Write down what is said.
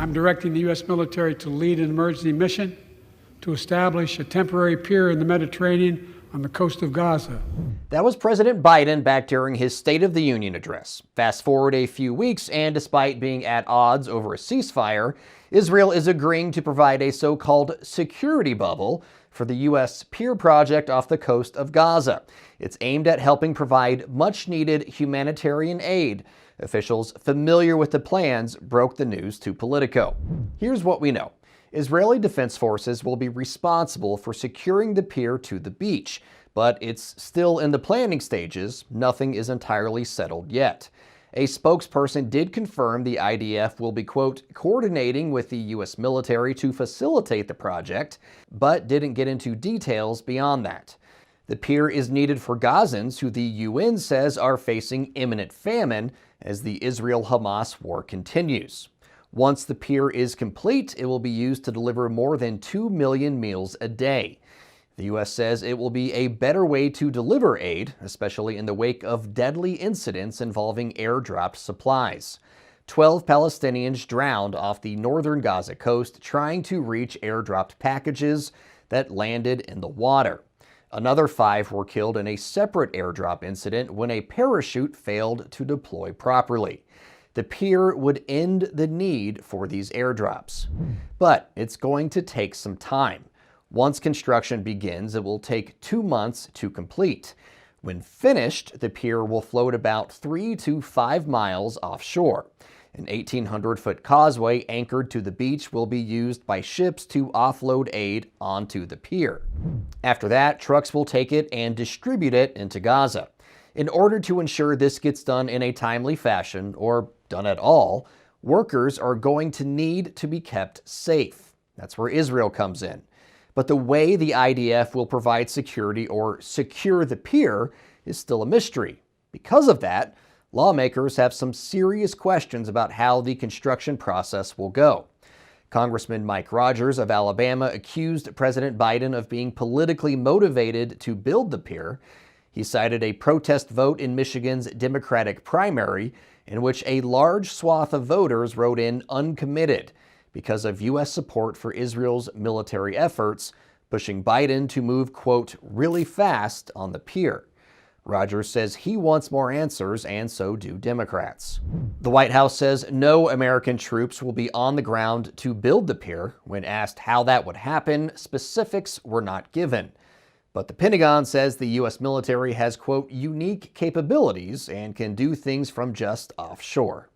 I'm directing the U.S. military to lead an emergency mission to establish a temporary pier in the Mediterranean on the coast of Gaza. That was President Biden back during his State of the Union address. Fast forward a few weeks, and despite being at odds over a ceasefire, Israel is agreeing to provide a so-called security bubble for the U.S. pier project off the coast of Gaza. It's aimed at helping provide much-needed humanitarian aid. Officials familiar with the plans broke the news to Politico. Here's what we know. Israeli Defense Forces will be responsible for securing the pier to the beach, but it's still in the planning stages. Nothing is entirely settled yet. A spokesperson did confirm the IDF will be, quote, coordinating with the U.S. military to facilitate the project, but didn't get into details beyond that. The pier is needed for Gazans who the UN says are facing imminent famine as the Israel-Hamas war continues. Once the pier is complete, it will be used to deliver more than 2 million meals a day. The U.S. says it will be a better way to deliver aid, especially in the wake of deadly incidents involving airdropped supplies. 12 Palestinians drowned off the northern Gaza coast trying to reach airdropped packages that landed in the water. Another 5 were killed in a separate airdrop incident when a parachute failed to deploy properly. The pier would end the need for these airdrops. But it's going to take some time. Once construction begins, it will take 2 months to complete. When finished, the pier will float about 3 to 5 miles offshore. An 1,800-foot causeway anchored to the beach will be used by ships to offload aid onto the pier. After that, trucks will take it and distribute it into Gaza. In order to ensure this gets done in a timely fashion, or done at all, workers are going to need to be kept safe. That's where Israel comes in. But the way the IDF will provide security or secure the pier is still a mystery. Because of that, lawmakers have some serious questions about how the construction process will go. Congressman Mike Rogers of Alabama accused President Biden of being politically motivated to build the pier. He cited a protest vote in Michigan's Democratic primary in which a large swath of voters wrote in uncommitted because of U.S. support for Israel's military efforts, pushing Biden to move, quote, really fast on the pier. Rogers says he wants more answers, and so do Democrats. The White House says no American troops will be on the ground to build the pier. When asked how that would happen, specifics were not given. But the Pentagon says the U.S. military has, quote, unique capabilities and can do things from just offshore.